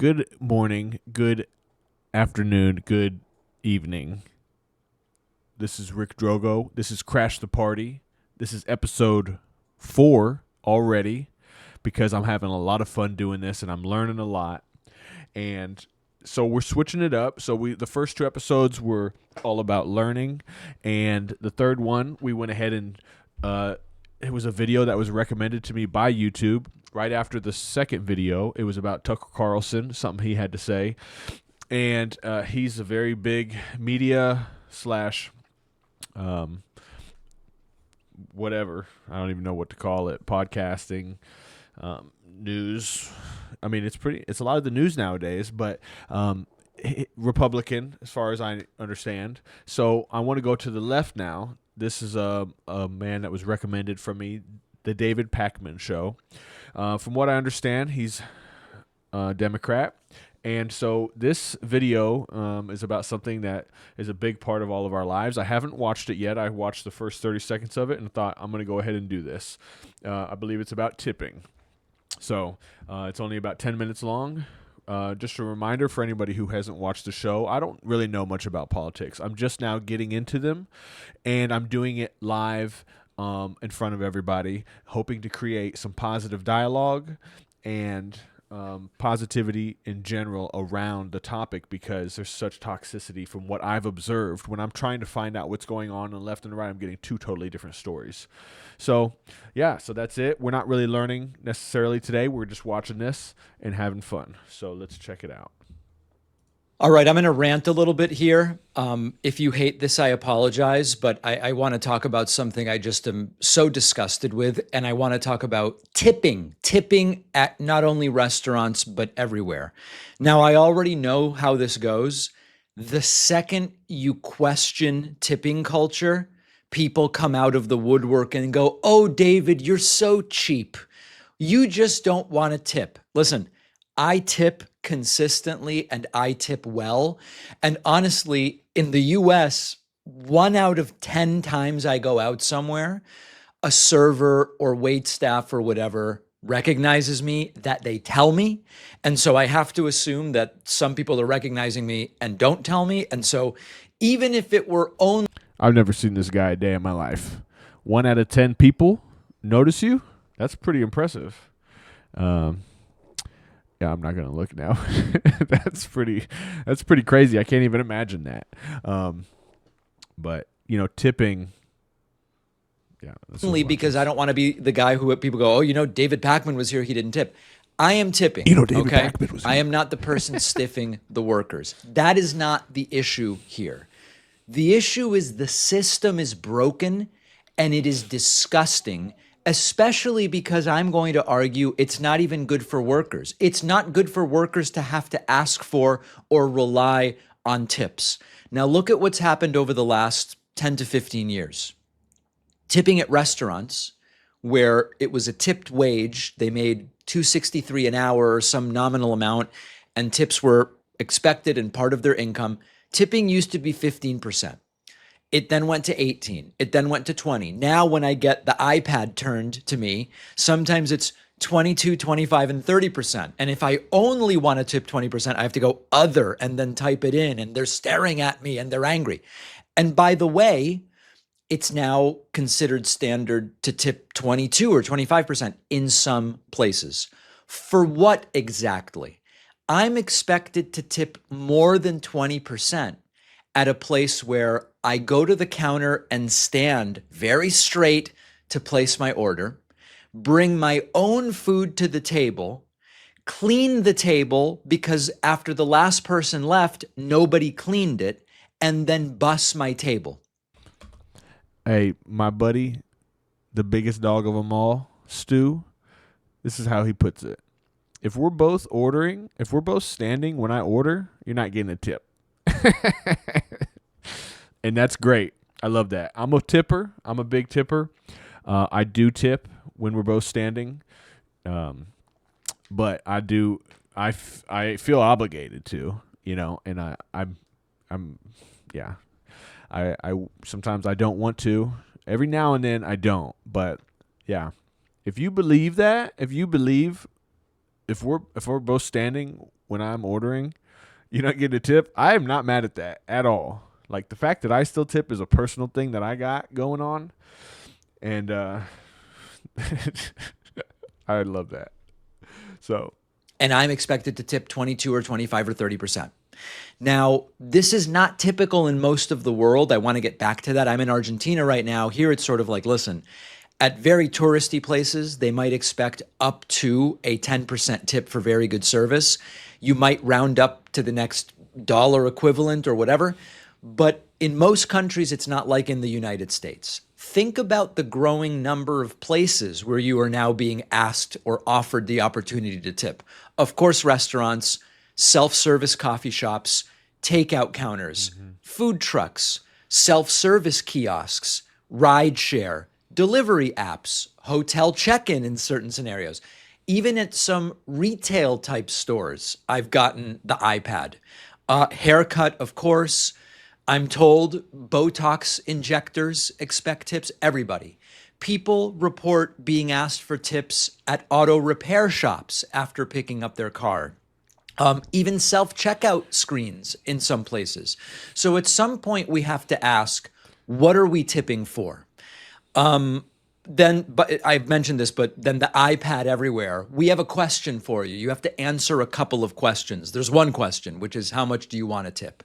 Good morning, good afternoon, good evening. This is Rick Drogo. This is Crash the Party. This is episode 4 already because I'm having a lot of fun doing this and I'm learning a lot. And so we're switching it up. So the first 2 episodes were all about learning, and the third one we went ahead and it was a video that was recommended to me by YouTube. Right after the second video, it was about Tucker Carlson, something he had to say. And he's a very big media slash whatever. I don't even know what to call it. Podcasting, news. I mean, it's a lot of the news nowadays, but Republican, as far as I understand. So I want to go to the left now. This is a man that was recommended from me, the David Pakman Show. From what I understand, he's a Democrat. And so this video is about something that is a big part of all of our lives. I haven't watched it yet. I watched the first 30 seconds of it and thought, I'm going to go ahead and do this. I believe it's about tipping. So it's only about 10 minutes long. Just a reminder for anybody who hasn't watched the show, I don't really know much about politics. I'm just now getting into them, and I'm doing it live in front of everybody, hoping to create some positive dialogue and positivity in general around the topic, because there's such toxicity from what I've observed. When I'm trying to find out what's going on the left and the right, I'm getting 2 totally different stories. So, yeah, so that's it. We're not really learning necessarily today. We're just watching this and having fun. So let's check it out. All right, I'm going to rant a little bit here. If you hate this, I apologize, but I want to talk about something I just am so disgusted with, and I want to talk about tipping at not only restaurants, but everywhere. Now, I already know how this goes. The second you question tipping culture, people come out of the woodwork and go, "Oh, David, you're so cheap. You just don't want to tip." Listen, I tip consistently and I tip well. And honestly, in the US, 1 out of 10 times I go out somewhere, a server or wait staff or whatever recognizes me, that they tell me. And so I have to assume that some people are recognizing me and don't tell me. And so even if it were only... I've never seen this guy a day in my life. 1 out of 10 people notice you? That's pretty impressive. Yeah, I'm not gonna look now. That's pretty crazy. I can't even imagine that. But tipping. Yeah, only because I don't want to be the guy who people go, "Oh, David Pakman was here. He didn't tip." I am tipping. David okay? Pakman was here. I am not the person stiffing the workers. That is not the issue here. The issue is the system is broken, and it is disgusting. Especially because I'm going to argue it's not even good for workers. It's not good for workers to have to ask for or rely on tips. Now look at what's happened over the last 10 to 15 years. Tipping at restaurants, where it was a tipped wage, they made $2.63 an hour or some nominal amount, and tips were expected and part of their income. Tipping used to be 15%. It then went to 18. It then went to 20. Now when I get the iPad turned to me, sometimes it's 22, 25, and 30%. And if I only want to tip 20%, I have to go other and then type it in, and they're staring at me and they're angry. And by the way, it's now considered standard to tip 22 or 25% in some places. For what exactly? I'm expected to tip more than 20% at a place where I go to the counter and stand very straight to place my order, bring my own food to the table, clean the table because after the last person left, nobody cleaned it, and then bus my table. Hey, my buddy, the biggest dog of them all, Stu, this is how he puts it. If we're both standing when I order, you're not getting a tip. And that's great. I love that. I'm a tipper. I'm a big tipper. I do tip when we're both standing. But I feel obligated to, and I'm I sometimes I don't want to. Every now and then I don't. But yeah. If you believe if we're both standing when I'm ordering, you're not getting a tip. I am not mad at that at all. Like the fact that I still tip is a personal thing that I got going on, and I love that. So And I'm expected to tip 22 or 25 or 30%. Now, this is not typical in most of the world. I want to get back to that. I'm in Argentina right now. Here it's sort of like, listen, at very touristy places, they might expect up to a 10% tip for very good service. You might round up to the next dollar equivalent or whatever. But in most countries, it's not like in the United States. Think about the growing number of places where you are now being asked or offered the opportunity to tip. Of course, restaurants, self-service coffee shops, takeout counters, food trucks, self-service kiosks, rideshare, delivery apps, hotel check-in in certain scenarios. Even at some retail type stores, I've gotten the iPad. Haircut, of course. I'm told Botox injectors expect tips. Everybody. People report being asked for tips at auto repair shops after picking up their car. Even self-checkout screens in some places. So at some point we have to ask, what are we tipping for? But I've mentioned this, but then the iPad everywhere. We have a question for you. You have to answer a couple of questions. There's one question, which is how much do you want to tip?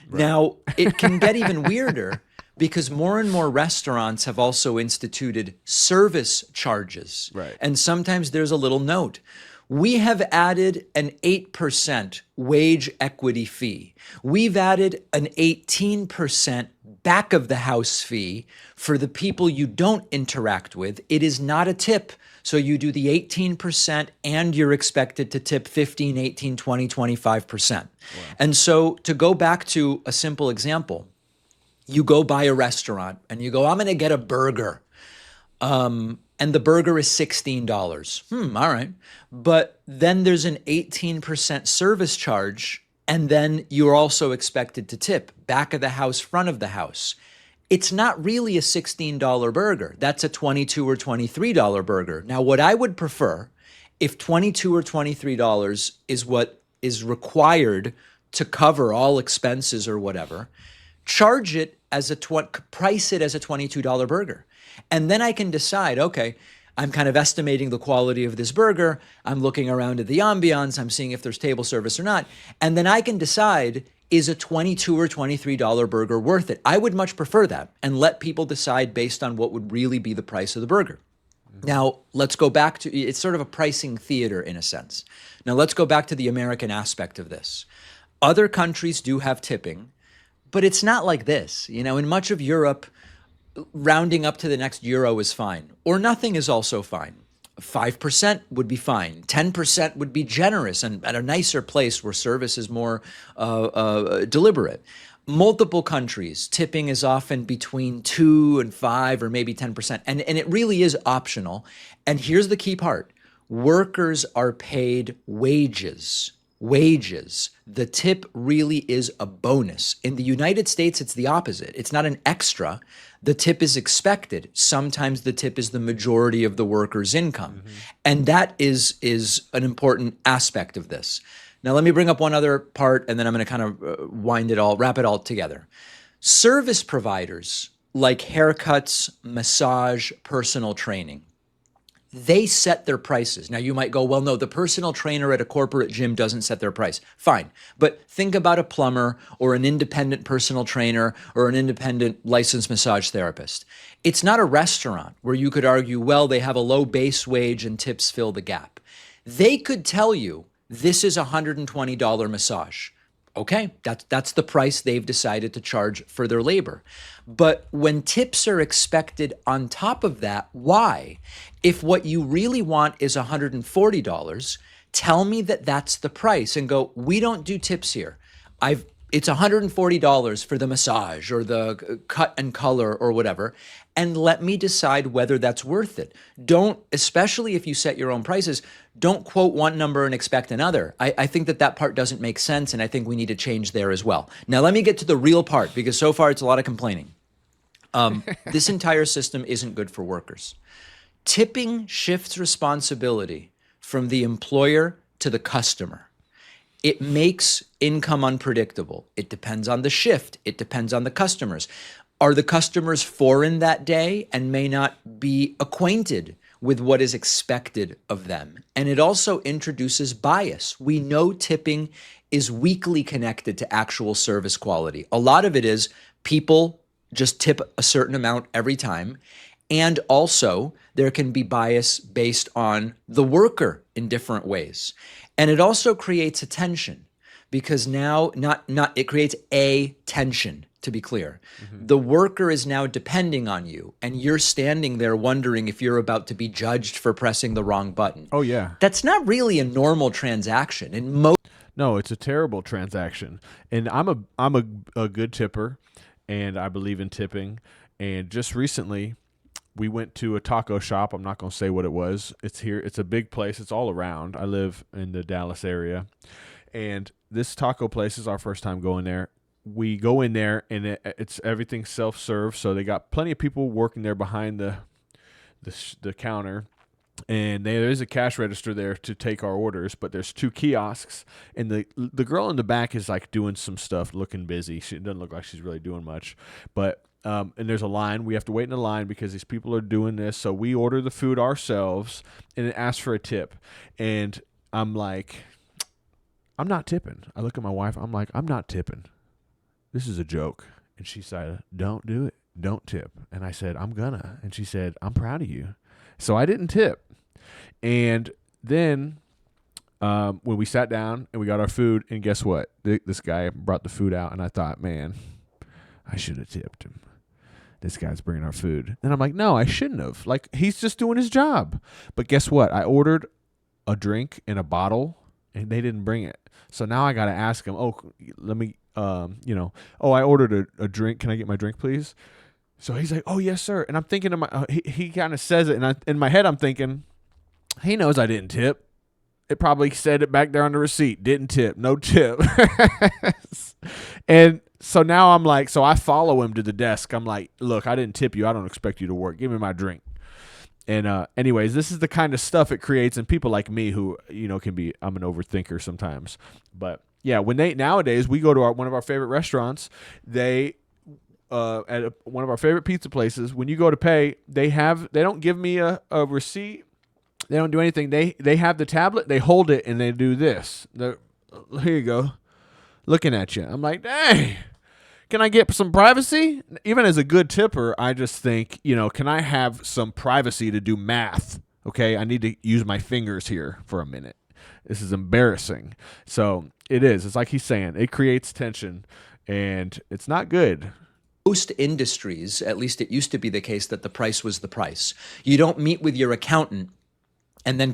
Right. Now, it can get even weirder because more and more restaurants have also instituted service charges. Right. And sometimes there's a little note. We have added an 8% wage equity fee. We've added an 18% back of the house fee for the people you don't interact with. It is not a tip. So you do the 18% and you're expected to tip 15, 18, 20, 25%. Wow. And so to go back to a simple example, you go by a restaurant and you go, I'm going to get a burger. And the burger is $16. All right. But then there's an 18% service charge, and then you're also expected to tip back of the house, front of the house. It's not really a $16 burger. That's a $22 or $23 burger. Now, what I would prefer, if $22 or $23 is what is required to cover all expenses or whatever, charge it as price it as a $22 burger. And then I can decide, okay, I'm kind of estimating the quality of this burger. I'm looking around at the ambiance. I'm seeing if there's table service or not. And then I can decide, is a $22 or $23 burger worth it? I would much prefer that and let people decide based on what would really be the price of the burger. Now, let's go back to, it's sort of a pricing theater in a sense. Now, let's go back to the American aspect of this. Other countries do have tipping, but it's not like this. You know, in much of Europe, rounding up to the next euro is fine, or nothing is also fine. 5% would be fine. 10% would be generous and at a nicer place where service is more deliberate. Multiple countries, tipping is often between 2 and 5 or maybe 10%. And it really is optional. And here's the key part. Workers are paid wages. The tip really is a bonus. In the United States, it's the opposite. It's not an extra. The tip is expected. Sometimes the tip is the majority of the worker's income. And that is an important aspect of this. Now, let me bring up one other part, and then I'm going to kind of wrap it all together. Service providers like haircuts, massage, personal training, they set their prices. Now, you might go, well, no, the personal trainer at a corporate gym doesn't set their price. Fine. But think about a plumber or an independent personal trainer or an independent licensed massage therapist. It's not a restaurant where you could argue, well, they have a low base wage and tips fill the gap. They could tell you this is a $120 massage. Okay, that's the price they've decided to charge for their labor. But when tips are expected on top of that, why? If what you really want is $140, tell me that that's the price and go, we don't do tips here. It's $140 for the massage or the cut and color or whatever, and let me decide whether that's worth it. Don't, especially if you set your own prices, don't quote one number and expect another. I think that part doesn't make sense, and I think we need to change there as well. Now, let me get to the real part, because so far it's a lot of complaining. This entire system isn't good for workers. Tipping shifts responsibility from the employer to the customer. It makes income unpredictable. It depends on the shift. It depends on the customers. Are the customers foreign that day and may not be acquainted with what is expected of them? And it also introduces bias. We know tipping is weakly connected to actual service quality. A lot of it is people just tip a certain amount every time. And also, there can be bias based on the worker in different ways. And it also creates a tension because now it creates a tension, to be clear. The worker is now depending on you and you're standing there wondering if you're about to be judged for pressing the wrong button. Oh, yeah. That's not really a normal transaction. No, it's a terrible transaction. And I'm a good tipper, and I believe in tipping. And just recently, we went to a taco shop. I'm not going to say what it was. It's here. It's a big place. It's all around. I live in the Dallas area. And this taco place is our first time going there. We go in there, and it's everything self-serve. So they got plenty of people working there behind the counter. And there is a cash register there to take our orders, but there's 2 kiosks. And the girl in the back is like doing some stuff, looking busy. She doesn't look like she's really doing much. But and there's a line. We have to wait in a line because these people are doing this. So we order the food ourselves and it asks for a tip. And I'm like, I'm not tipping. I look at my wife. I'm like, I'm not tipping. This is a joke. And she said, don't do it. Don't tip. And I said, I'm gonna. And she said, I'm proud of you. So I didn't tip. And then when we sat down and we got our food, and guess what? This guy brought the food out, and I thought, man, I should have tipped him. This guy's bringing our food. And I'm like, no, I shouldn't have. Like, he's just doing his job. But guess what? I ordered a drink in a bottle, and they didn't bring it. So now I got to ask him, let me, I ordered a drink. Can I get my drink, please? So he's like, oh, yes, sir. And I'm thinking, he kind of says it, and in my head I'm thinking, he knows I didn't tip. It probably said it back there on the receipt. Didn't tip. No tip. And so now I'm like, so I follow him to the desk. I'm like, look, I didn't tip you. I don't expect you to work. Give me my drink. And anyways, this is the kind of stuff it creates in people like me who, can be, I'm an overthinker sometimes. But yeah, nowadays we go to one of our favorite restaurants, one of our favorite pizza places, when you go to pay, they don't give me a receipt. They don't do anything. They have the tablet, they hold it, and they do this. Here you go. Looking at you. I'm like, dang, can I get some privacy? Even as a good tipper, I just think, can I have some privacy to do math? Okay, I need to use my fingers here for a minute. This is embarrassing. So it is. It's like he's saying. It creates tension, and it's not good. Most industries, at least it used to be the case that the price was the price. You don't meet with your accountant and then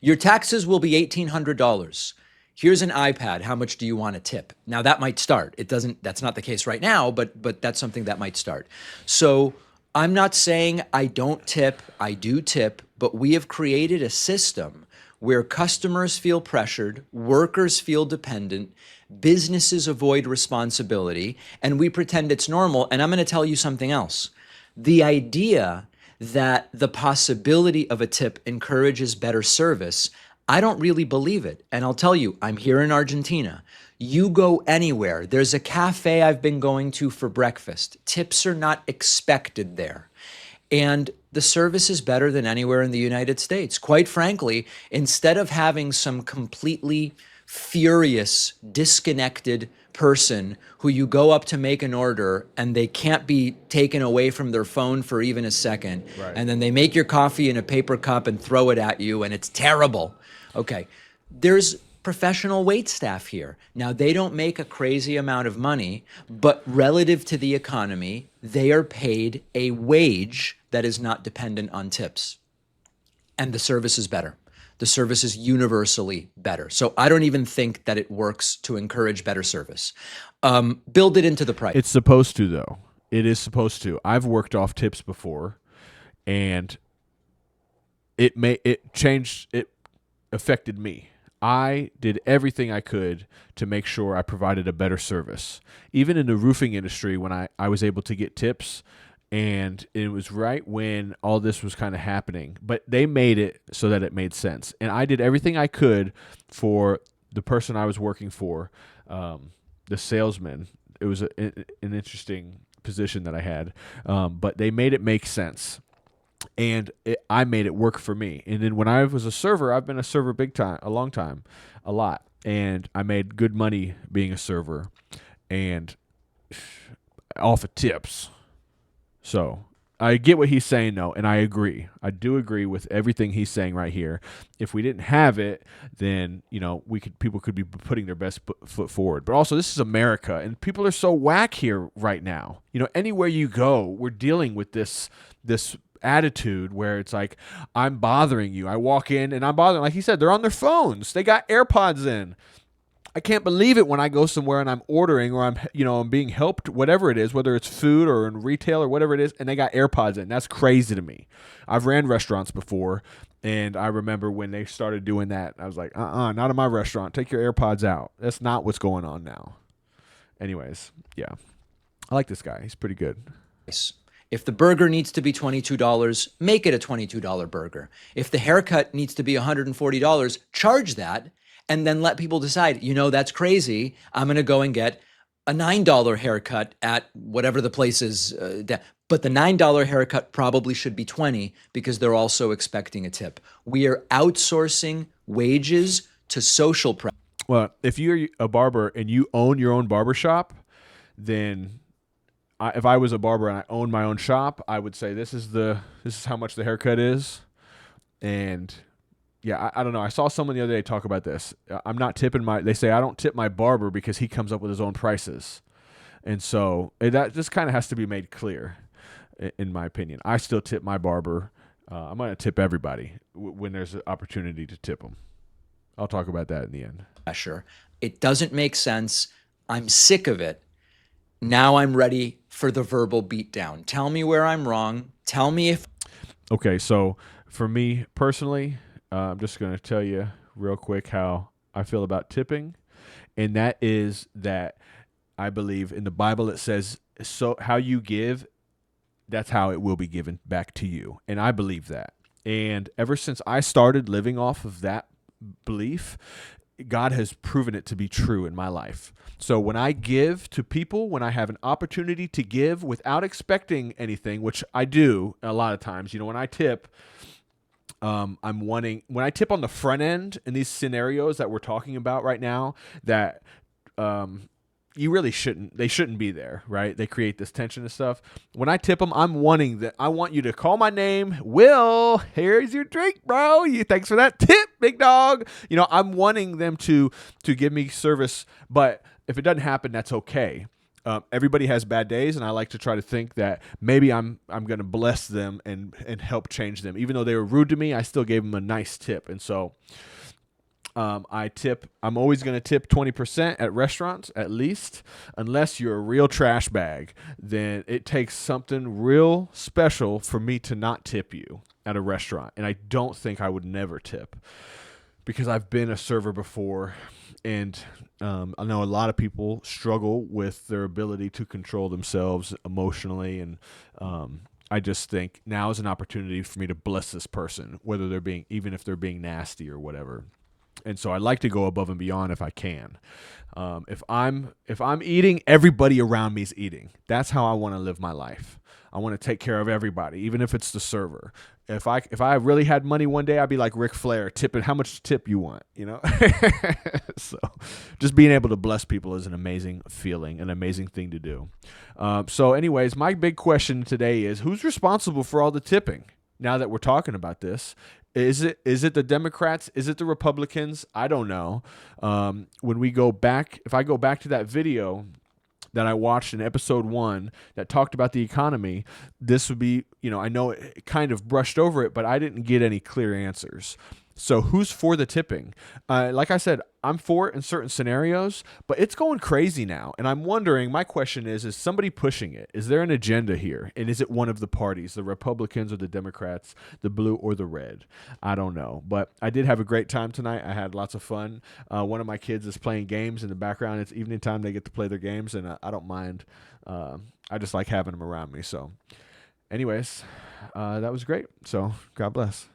your taxes will be $1,800. Here's an iPad. How much do you want to tip? Now that might start. That's not the case right now, but that's something that might start. So I'm not saying I don't tip, I do tip, but we have created a system where customers feel pressured, workers feel dependent, businesses avoid responsibility, and we pretend it's normal. And I'm going to tell you something else. The idea that the possibility of a tip encourages better service, I don't really believe it. And I'll tell you, I'm here in Argentina. You go anywhere. There's a cafe I've been going to for breakfast. Tips are not expected there. And the service is better than anywhere in the United States. Quite frankly, instead of having some completely furious, disconnected person who you go up to make an order and they can't be taken away from their phone for even a second, right, and then they make your coffee in a paper cup and throw it at you, and it's terrible. Okay, there's professional wait staff here. Now, they don't make a crazy amount of money, but relative to the economy, they are paid a wage that is not dependent on tips. And the service is better. The service is universally better. So I don't even think that it works to encourage better service. Build it into the price. It's supposed to, though. It is supposed to. I've worked off tips before, and it affected me. I did everything I could to make sure I provided a better service. Even in the roofing industry, when I was able to get tips, And it was right when all this was kind of happening, but they made it so that it made sense. And I did everything I could for the person I was working for, the salesman. It was an interesting position that I had, but they made it make sense. And I made it work for me. And then when I was a server, I've been a server big time, a long time, a lot. And I made good money being a server and off of tips. So I get what he's saying, though, and I agree. I do agree with everything he's saying right here. If we didn't have it, then people could be putting their best foot forward. But also, this is America, and people are so whack here right now. Anywhere you go, we're dealing with this attitude where it's like, I'm bothering you. I walk in and I'm bothering. Like he said, they're on their phones. They got AirPods in. I can't believe it when I go somewhere and I'm ordering or I'm being helped, whatever it is, whether it's food or in retail or whatever it is, and they got AirPods in. That's crazy to me. I've ran restaurants before, and I remember when they started doing that, I was like, not in my restaurant. Take your AirPods out. That's not what's going on now. Anyways, yeah. I like this guy. He's pretty good. If the burger needs to be $22, make it a $22 burger. If the haircut needs to be $140, charge that, and then let people decide, that's crazy. I'm going to go and get a $9 haircut at whatever the place is. But the $9 haircut probably should be $20 because they're also expecting a tip. We are outsourcing wages to social pressure. Well, if you're a barber and you own your own barber shop, then if I was a barber and I owned my own shop, I would say this is how much the haircut is. And yeah, I don't know. I saw someone the other day talk about this. I'm not tipping they say I don't tip my barber because he comes up with his own prices. And so that just kind of has to be made clear, in my opinion. I still tip my barber. I'm going to tip everybody when there's an opportunity to tip them. I'll talk about that in the end. Pressure. It doesn't make sense. I'm sick of it. Now I'm ready for the verbal beatdown. Tell me where I'm wrong. Tell me if... Okay, so for me personally, I'm just going to tell you real quick how I feel about tipping. And that is that I believe in the Bible it says, so how you give, that's how it will be given back to you. And I believe that. And ever since I started living off of that belief, God has proven it to be true in my life. So when I give to people, when I have an opportunity to give without expecting anything, which I do a lot of times, when I tip, when I tip on the front end in these scenarios that we're talking about right now, that you really they shouldn't be there, right? They create this tension and stuff. When I tip them, I want you to call my name. Will, here's your drink, bro. Thanks for that tip, big dog. I'm wanting them to give me service, but if it doesn't happen, that's okay. Everybody has bad days, and I like to try to think that maybe I'm going to bless them and help change them. Even though they were rude to me, I still gave them a nice tip. And so I'm always going to tip 20% at restaurants, at least, unless you're a real trash bag. Then it takes something real special for me to not tip you at a restaurant. And I don't think I would never tip, because I've been a server before, and I know a lot of people struggle with their ability to control themselves emotionally, and I just think now is an opportunity for me to bless this person, even if they're being nasty or whatever. And so I like to go above and beyond if I can. If I'm eating, everybody around me is eating. That's how I want to live my life. I want to take care of everybody, even if it's the server. If I really had money one day, I'd be like Ric Flair, tipping how much tip you want, So just being able to bless people is an amazing feeling, an amazing thing to do. So anyways, my big question today is, who's responsible for all the tipping? Now that we're talking about this, is it the Democrats? Is it the Republicans? I don't know. If I go back to that video that I watched in episode 1 that talked about the economy, this would be, I know it kind of brushed over it, but I didn't get any clear answers. So who's for the tipping? Like I said, I'm for it in certain scenarios, but it's going crazy now. And I'm wondering, my question is somebody pushing it? Is there an agenda here? And is it one of the parties, the Republicans or the Democrats, the blue or the red? I don't know. But I did have a great time tonight. I had lots of fun. One of my kids is playing games in the background. It's evening time. They get to play their games, and I don't mind. I just like having them around me. So anyways, that was great. So God bless.